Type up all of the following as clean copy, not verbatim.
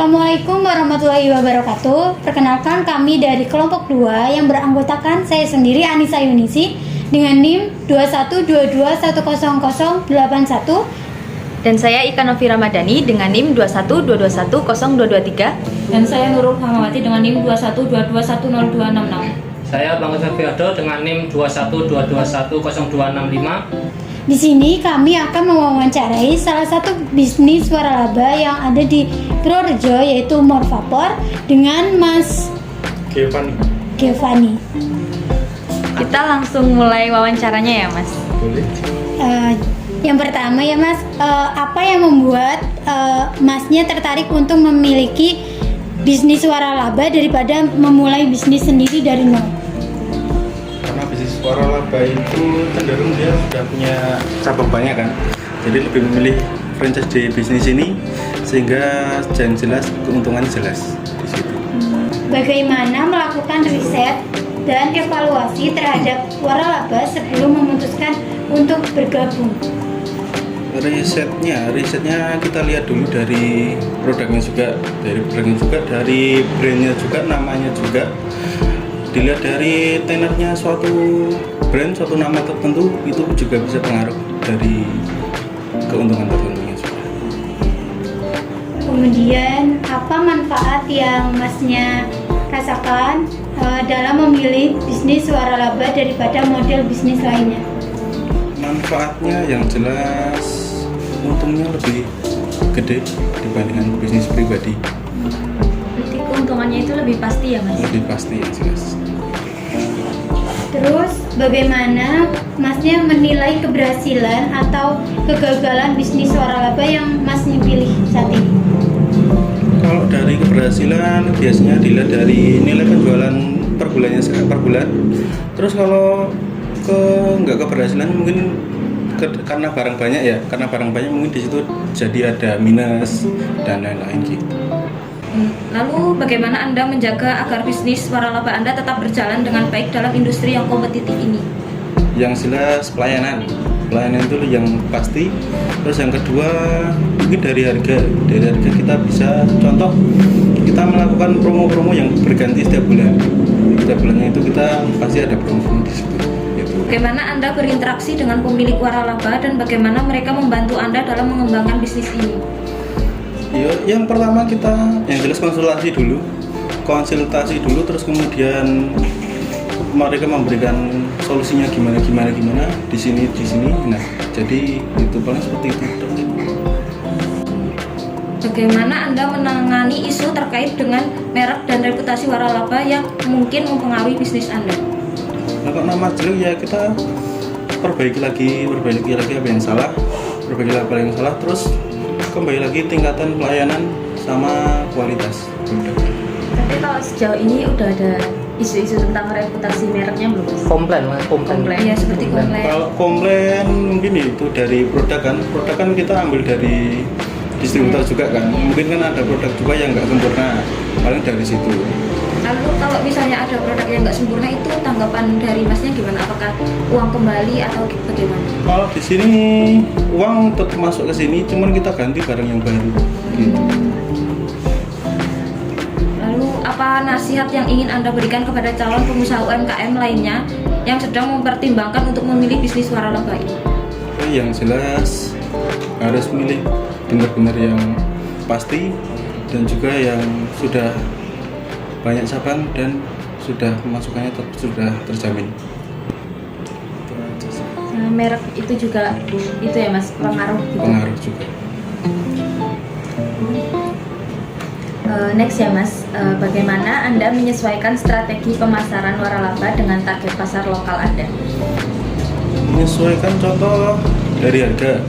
Assalamualaikum warahmatullahi wabarakatuh. Perkenalkan, kami dari kelompok 2 yang beranggotakan saya sendiri Anissa Yunisi dengan NIM 2122100081 Dan saya Ika Novi Ramadhani dengan NIM 2122100223. Dan saya Nurul Hamawati dengan NIM 2122100266. Saya Bang Febriado dengan NIM 2122100265. Di sini kami akan mewawancarai salah satu bisnis waralaba yang ada di Purworejo, yaitu Morvapor, dengan Mas Giovanni. Kita langsung mulai wawancaranya ya, Mas. Boleh. Yang pertama ya Mas, apa yang membuat Masnya tertarik untuk memiliki bisnis waralaba daripada memulai bisnis sendiri dari nol? Karena bisnis waralaba itu cenderung dia sudah punya cabang banyak kan, jadi lebih memilih franchise di bisnis ini sehingga yang jelas keuntungannya jelas di situ. Bagaimana melakukan riset dan evaluasi terhadap waralaba sebelum memutuskan untuk bergabung? Risetnya kita lihat dulu dari produknya juga, dari brandnya juga, namanya juga. Dilihat dari tenornya suatu brand, suatu nama tertentu, itu juga bisa pengaruh dari keuntungan tertentunya juga. Kemudian apa manfaat yang Masnya rasakan dalam memilih bisnis waralaba daripada model bisnis lainnya? Manfaatnya yang jelas untungnya lebih gede dibandingkan bisnis pribadi. Berarti keuntungannya itu lebih pasti ya, Mas? Lebih pasti yang jelas. Terus bagaimana Masnya menilai keberhasilan atau kegagalan bisnis waralaba yang Masnya pilih saat ini? Kalau dari keberhasilan biasanya dilihat dari nilai penjualan per bulannya per bulan. Terus kalau nggak keberhasilan mungkin karena barang banyak ya, mungkin di situ jadi ada minus dan lain-lain gitu. Lalu bagaimana Anda menjaga agar bisnis waralaba Anda tetap berjalan dengan baik dalam industri yang kompetitif ini? Yang jelas pelayanan itu yang pasti. Terus yang kedua mungkin dari harga kita bisa contoh kita melakukan promo-promo yang berganti setiap bulannya itu kita pasti ada promo di situ gitu. Bagaimana Anda berinteraksi dengan pemilik waralaba dan bagaimana mereka membantu Anda dalam mengembangkan bisnis ini? Ya, yang pertama kita yang jelas konsultasi dulu terus kemudian mereka memberikan solusinya gimana di sini. Nah, jadi itu paling seperti itu. Bagaimana Anda menangani isu terkait dengan merek dan reputasi waralaba yang mungkin mempengaruhi bisnis Anda? Nah, kalau nama jelek ya kita perbaiki lagi apa yang salah, terus kembali lagi tingkatan pelayanan sama kualitas produk. Tapi kalau sejauh ini udah ada isu-isu tentang reputasi mereknya belum, Mas? Komplain. Ya, seperti komplain. Kalau komplain mungkin itu dari produk kan kita ambil dari distributor juga kan. Mungkin kan ada produk juga yang nggak sempurna, paling dari situ. Lalu kalau misalnya ada produk yang nggak sempurna, itu tanggapan dari Masnya gimana? Apakah uang kembali atau bagaimana? Kalau di sini uang tetap masuk ke sini, cuman kita ganti barang yang baru gitu. Lalu apa nasihat yang ingin Anda berikan kepada calon pengusaha UMKM lainnya yang sedang mempertimbangkan untuk memilih bisnis waralaba ini? Yang jelas harus milih benar-benar yang pasti dan juga yang sudah banyak cabang dan sudah pemasukannya sudah terjamin. Nah, merek itu juga itu ya, Mas, pengaruh gitu. Pengaruh juga. Next ya, Mas, bagaimana Anda menyesuaikan strategi pemasaran waralaba dengan target pasar lokal Anda? Menyesuaikan contoh dari harga.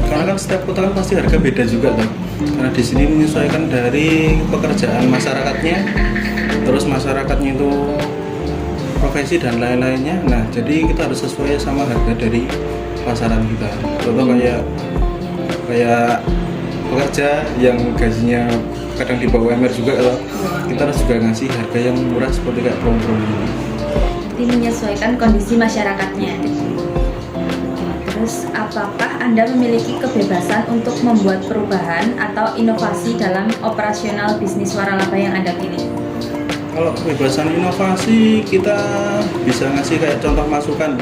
Karena kan setiap kota kan pasti harga beda juga tuh. Karena di sini menyesuaikan dari pekerjaan masyarakatnya, terus masyarakatnya itu profesi dan lain-lainnya. Nah, jadi kita harus sesuai sama harga dari pasaran kita. Contoh kayak pekerja yang gajinya kadang di bawah UMR juga, kalau kita harus juga ngasih harga yang murah seperti kayak promo-promo ini. Jadi menyesuaikan kondisi masyarakatnya. Terus, apakah Anda memiliki kebebasan untuk membuat perubahan atau inovasi dalam operasional bisnis waralaba yang Anda pilih? Kalau kebebasan inovasi, kita bisa ngasih kayak contoh masukan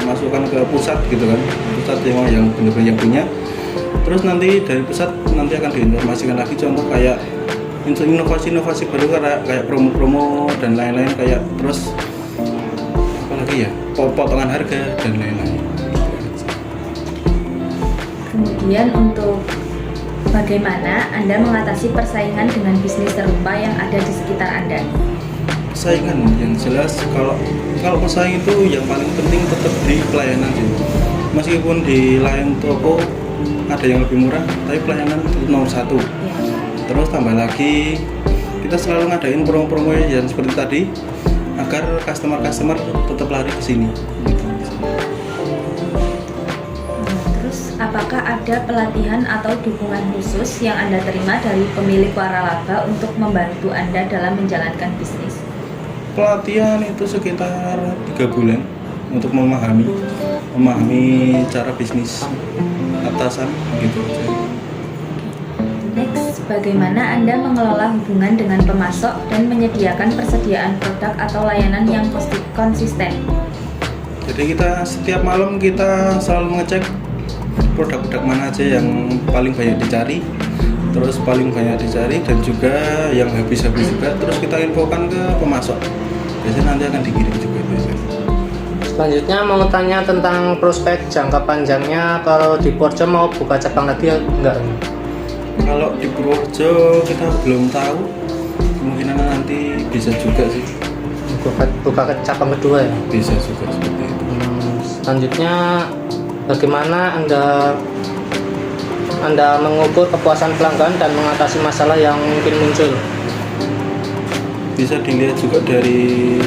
ke pusat gitu kan, pusat yang benar-benar yang punya. Terus nanti dari pusat nanti akan diinformasikan lagi contoh kayak inovasi-inovasi baru kayak promo-promo dan lain-lain, kayak terus apa lagi ya, potongan harga dan lain-lain. Kemudian untuk bagaimana Anda mengatasi persaingan dengan bisnis serupa yang ada di sekitar Anda? Persaingan yang jelas, kalau persaing itu yang paling penting tetap di pelayanan sih. Meskipun di lain toko ada yang lebih murah, tapi pelayanan itu nomor satu. Ya. Terus tambah lagi kita selalu ngadain promo-promo yang seperti tadi agar customer tetap lari ke sini. Terus, apakah ada pelatihan atau dukungan khusus yang Anda terima dari pemilik waralaba untuk membantu Anda dalam menjalankan bisnis? Pelatihan itu sekitar 3 bulan untuk memahami cara bisnis atasan gitu. Next, bagaimana Anda mengelola hubungan dengan pemasok dan menyediakan persediaan produk atau layanan yang konsisten? Jadi kita setiap malam kita selalu mengecek produk-produk mana aja yang paling banyak dicari, dan juga yang habis-habis juga, terus kita infokan ke pemasok. Biasanya nanti akan dikirim juga biasanya. Selanjutnya mau tanya tentang prospek jangka panjangnya, kalau di Purworejo mau buka cabang lagi enggak? Kalau di Purworejo kita belum tahu, kemungkinan nanti bisa juga sih. Buka ke cabang kedua ya? Bisa juga seperti itu. Selanjutnya bagaimana Anda mengukur kepuasan pelanggan dan mengatasi masalah yang mungkin muncul? Bisa dilihat juga dari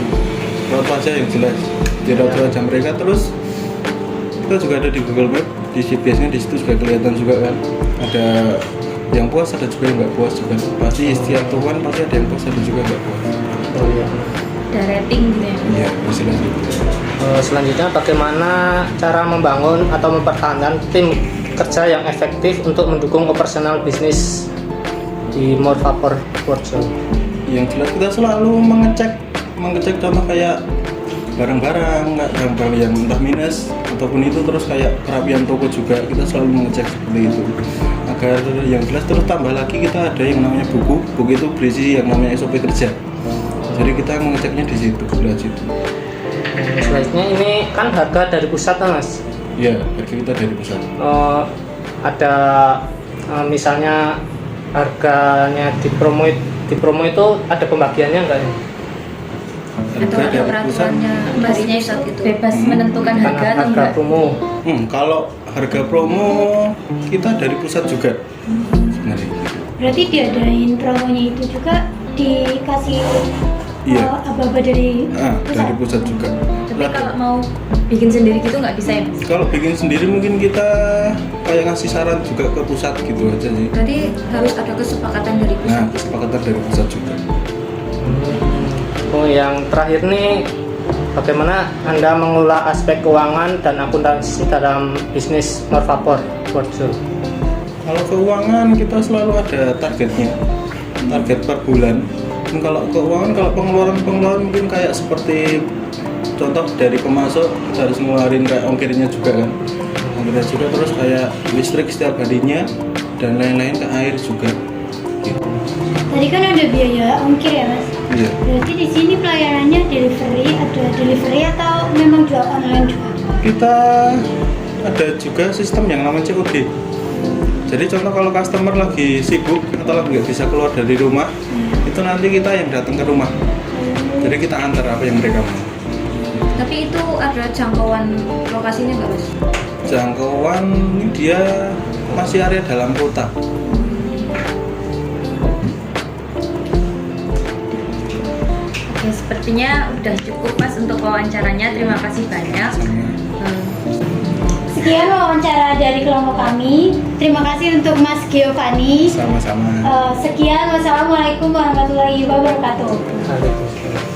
raut wajah yang jelas, di raut wajah mereka. Terus kita juga ada di Google Map, di GPS-nya di situ juga kelihatan juga kan. Ada yang puas, ada juga yang nggak puas juga. Pasti setiap tuan pasti ada yang puas, ada juga nggak puas. Oh iya. Ada rating gitu ya? Iya, hasilnya gitu. Selanjutnya bagaimana cara membangun atau mempertahankan tim kerja yang efektif untuk mendukung operasional bisnis di Mall Vapor Purworejo? Yang jelas kita selalu mengecek contoh kayak barang-barang yang entah minus ataupun itu, terus kayak kerapian toko juga kita selalu mengecek seperti itu agar yang jelas. Terus tambah lagi kita ada yang namanya buku itu berisi yang namanya SOP kerja, jadi kita mengeceknya di situ, lihat situ. Selanjutnya ini kan harga dari pusat kan Mas? Iya, harga kita dari pusat. Ada misalnya harganya di promo itu ada pembagiannya enggak ya? Atau ada peraturannya masnya itu gitu? Bebas menentukan harga atau Harga enggak? promo. Kalau harga promo kita dari pusat juga sebenarnya. Berarti diadain promonya itu juga dikasih Iya. aba-aba dari Dari pusat juga. Tapi kalau mau bikin sendiri gitu nggak bisa ya, Mas? Kalau bikin sendiri mungkin kita kayak ngasih saran juga ke pusat gitu aja sih. Berarti harus ada kesepakatan dari pusat. Nah, kesepakatan dari pusat juga. Oh, yang terakhir nih, bagaimana Anda mengelola aspek keuangan dan akuntansi dalam bisnis Mall Vapor Purworejo? Kalau keuangan kita selalu ada targetnya, target per bulan. Dan kalau keuangan, kalau pengeluaran mungkin kayak seperti contoh dari pemasok kita harus ngeluarin kayak ongkirnya juga kan, terus kayak listrik setiap harinya dan lain-lain, ke air juga. Gitu. Tadi kan ada biaya ongkir ya Mas? Iya. Berarti di sini pelayanannya ada delivery atau memang jual online juga? Kita ada juga sistem yang namanya COD. Jadi contoh kalau customer lagi sibuk atau lagi nggak bisa keluar dari rumah, itu nanti kita yang datang ke rumah. Jadi kita antar apa yang mereka mau. Tapi itu ada jangkauan lokasinya nggak Mas? Jangkauan ini dia masih area dalam kota. Oke, sepertinya udah cukup Mas untuk wawancaranya. Terima kasih banyak. Sekian wawancara dari kelompok kami. Terima kasih untuk Mas Giovanni. Sama-sama. Sekian, wassalamualaikum warahmatullahi wabarakatuh. Waalaikumsalam.